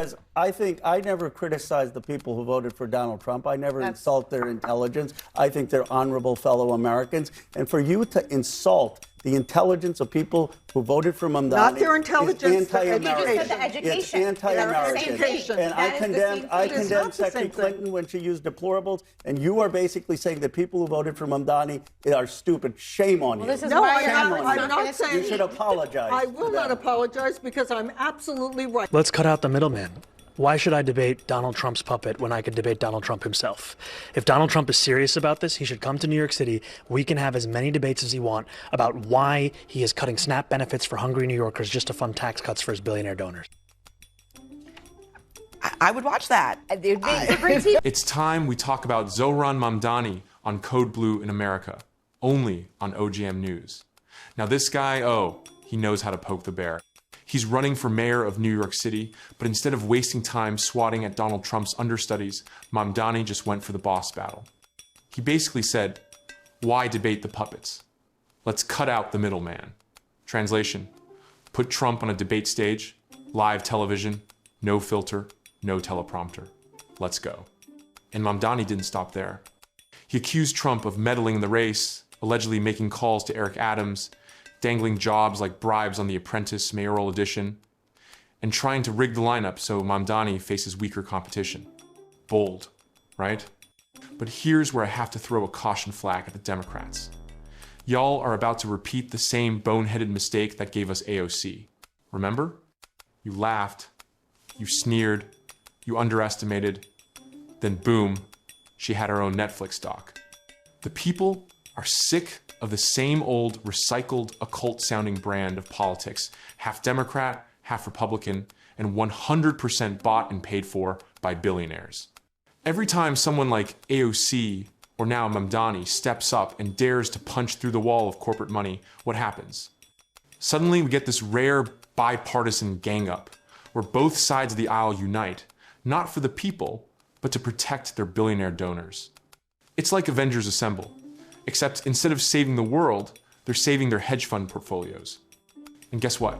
Because I think I never criticize the people who voted for Donald Trump. I never insult their intelligence. I think they're honorable fellow Americans. And for you to insult the intelligence of people who voted for Mamdani, not their intelligence, anti-American. The education. It's anti-American. And I condemn Secretary Clinton when she used deplorables. And you are basically saying that people who voted for Mamdani are stupid. Shame on you. No, I'm not saying. You should apologize. I will not apologize because I'm absolutely right. Let's cut out the middleman. Why should I debate Donald Trump's puppet when I could debate Donald Trump himself? If Donald Trump is serious about this, he should come to New York City. We can have as many debates as he wants about why he is cutting SNAP benefits for hungry New Yorkers just to fund tax cuts for his billionaire donors. I would watch that. It's time we talk about Zohran Mamdani on Code Blue in America, only on OGM News. Now this guy, he knows how to poke the bear. He's running for mayor of New York City, but instead of wasting time swatting at Donald Trump's understudies, Mamdani just went for the boss battle. He basically said, why debate the puppets? Let's cut out the middleman. Translation, put Trump on a debate stage, live television, no filter, no teleprompter. Let's go. And Mamdani didn't stop there. He accused Trump of meddling in the race, allegedly making calls to Eric Adams, dangling jobs like bribes on The Apprentice mayoral edition, and trying to rig the lineup so Mamdani faces weaker competition. Bold, right? But here's where I have to throw a caution flag at the Democrats. Y'all are about to repeat the same boneheaded mistake that gave us AOC. Remember? You laughed, you sneered, you underestimated, then boom, she had her own Netflix doc. The people are sick of the same old recycled occult-sounding brand of politics, half Democrat, half Republican, and 100% bought and paid for by billionaires. Every time someone like AOC or now Mamdani steps up and dares to punch through the wall of corporate money, what happens? Suddenly we get this rare bipartisan gang-up where both sides of the aisle unite, not for the people, but to protect their billionaire donors. It's like Avengers Assemble. Except instead of saving the world, they're saving their hedge fund portfolios. And guess what?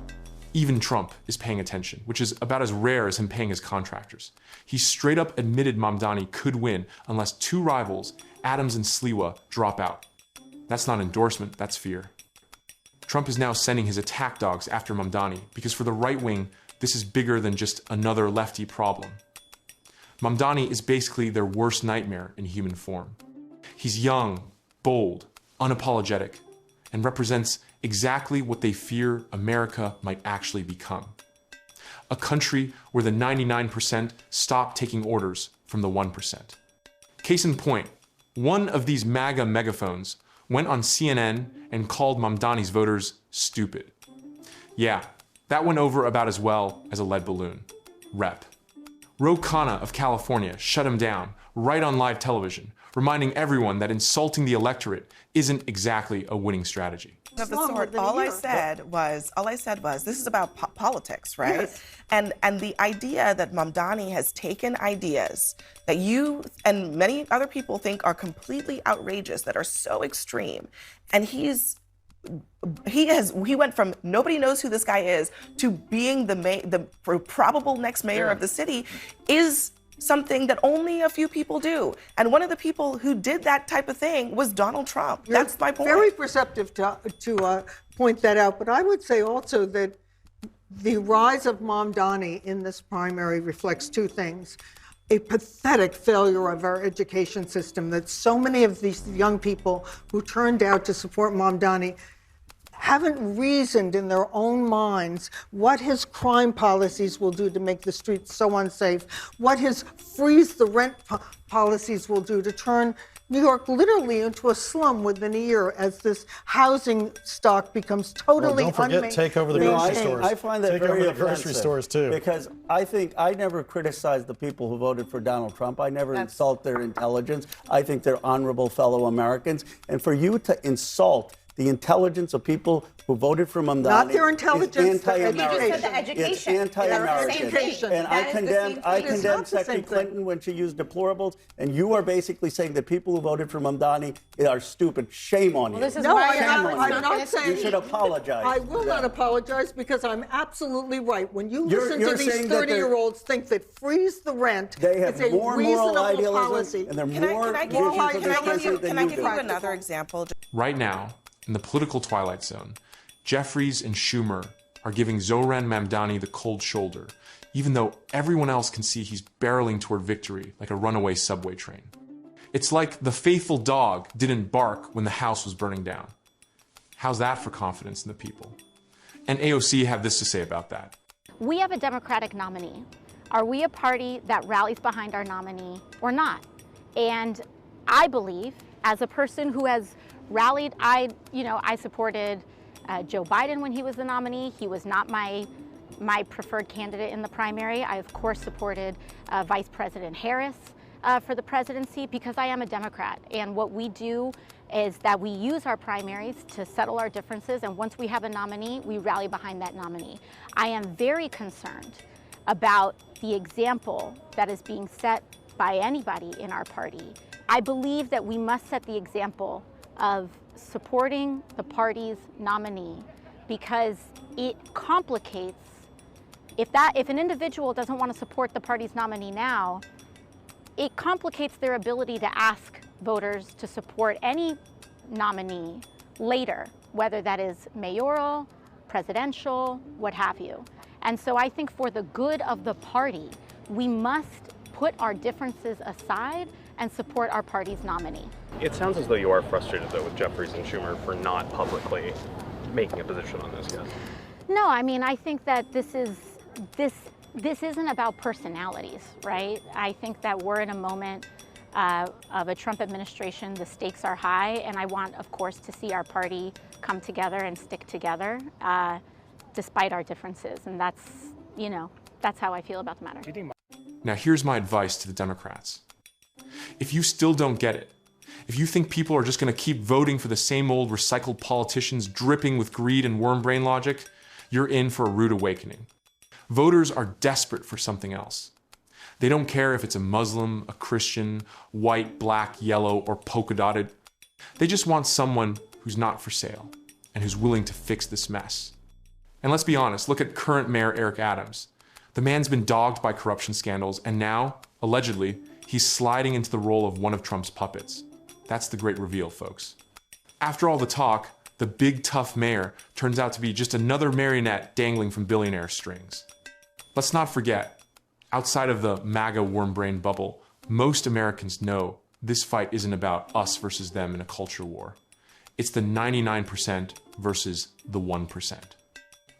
Even Trump is paying attention, which is about as rare as him paying his contractors. He straight up admitted Mamdani could win unless two rivals, Adams and Sliwa, drop out. That's not endorsement, that's fear. Trump is now sending his attack dogs after Mamdani because for the right wing, this is bigger than just another lefty problem. Mamdani is basically their worst nightmare in human form. He's young, bold, unapologetic, and represents exactly what they fear America might actually become. A country where the 99% stop taking orders from the 1%. Case in point, one of these MAGA megaphones went on CNN and called Mamdani's voters stupid. Yeah, that went over about as well as a lead balloon. Rep. Ro Khanna of California shut him down right on live television, reminding everyone that insulting the electorate isn't exactly a winning strategy. Of the sort, all I said was, this is about politics, right? Yes. And the idea that Mamdani has taken ideas that you and many other people think are completely outrageous, that are so extreme, and he went from nobody knows who this guy is to being the probable next mayor of the city is something that only a few people do. And one of the people who did that type of thing was Donald Trump. That's my point. Very perceptive to point that out. But I would say also that the rise of Mamdani in this primary reflects two things. A pathetic failure of our education system, that so many of these young people who turned out to support Mamdani haven't reasoned in their own minds what his crime policies will do to make the streets so unsafe, what his freeze the rent policies will do to turn New York literally into a slum within a year as this housing stock becomes totally don't forget, take over the grocery stores. I find that take very over the grocery stores too. Because I think I never criticize the people who voted for Donald Trump. I never insult their intelligence. I think they're honorable fellow Americans. And for you to insult the intelligence of people who voted for Mamdani Not their intelligence, their anti-American. education. The education. It's anti-American. Education. And I condemned It's not the Secretary same thing. Clinton when she used deplorables, and you are basically saying that people who voted for Mamdani are stupid. Shame on you. this is No, why Shame you're on I'm not saying you should apologize. I will not apologize because I'm absolutely right. When you You're- listen you're to these saying that they're- 30-year-olds think that freeze the rent They have is a more moral reasonable idealism, policy. and they're Can I more give visions you, of can this I give country you, than can I you give do. you another example? Right now, in the political twilight zone, Jeffries and Schumer are giving Zoran Mamdani the cold shoulder, even though everyone else can see he's barreling toward victory like a runaway subway train. It's like the faithful dog didn't bark when the house was burning down. How's that for confidence in the people? And AOC have this to say about that. We have a Democratic nominee. Are we a party that rallies behind our nominee or not? And I believe, as a person who has rallied, I supported Joe Biden when he was the nominee. He was not my preferred candidate in the primary. I, of course, supported Vice President Harris for the presidency because I am a Democrat. And what we do is that we use our primaries to settle our differences, and once we have a nominee, we rally behind that nominee. I am very concerned about the example that is being set by anybody in our party. I believe that we must set the example of supporting the party's nominee because it complicates, if an individual doesn't want to support the party's nominee now, it complicates their ability to ask voters to support any nominee later, whether that is mayoral, presidential, what have you. And so I think for the good of the party, we must put our differences aside and support our party's nominee. It sounds as though you are frustrated, though, with Jeffries and Schumer for not publicly making a position on this yet. No, I mean, I think that this isn't about personalities, right? I think that we're in a moment of a Trump administration. The stakes are high, and I want, of course, to see our party come together and stick together despite our differences. And that's how I feel about the matter. Now here's my advice to the Democrats. If you still don't get it, if you think people are just going to keep voting for the same old recycled politicians dripping with greed and worm brain logic, you're in for a rude awakening. Voters are desperate for something else. They don't care if it's a Muslim, a Christian, white, black, yellow, or polka dotted. They just want someone who's not for sale and who's willing to fix this mess. And let's be honest, look at current Mayor Eric Adams. The man's been dogged by corruption scandals, and now, allegedly, he's sliding into the role of one of Trump's puppets. That's the great reveal, folks. After all the talk, the big tough mayor turns out to be just another marionette dangling from billionaire strings. Let's not forget, outside of the MAGA worm brain bubble, most Americans know this fight isn't about us versus them in a culture war. It's the 99% versus the 1%.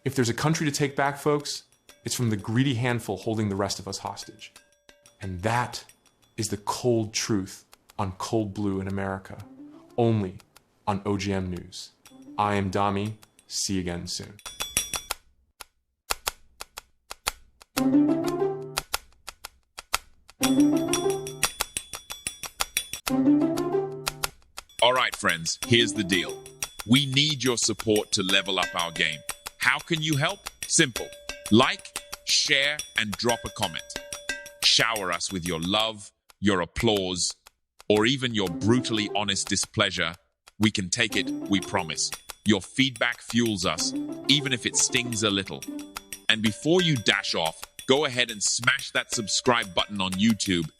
If there's a country to take back, folks, it's from the greedy handful holding the rest of us hostage. And that is the cold truth on Cold Blue in America, only on OGM News. I am Dami. See you again soon. All right, friends, here's the deal. We need your support to level up our game. How can you help? Simple. Like, share, and drop a comment. Shower us with your love, your applause, or even your brutally honest displeasure. We can take it, we promise. Your feedback fuels us, even if it stings a little. And before you dash off, go ahead and smash that subscribe button on YouTube.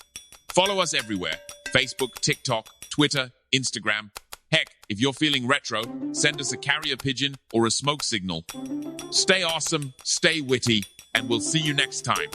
Follow us everywhere: Facebook, TikTok, Twitter, Instagram. Heck, if you're feeling retro, send us a carrier pigeon or a smoke signal. Stay awesome, stay witty, and we'll see you next time.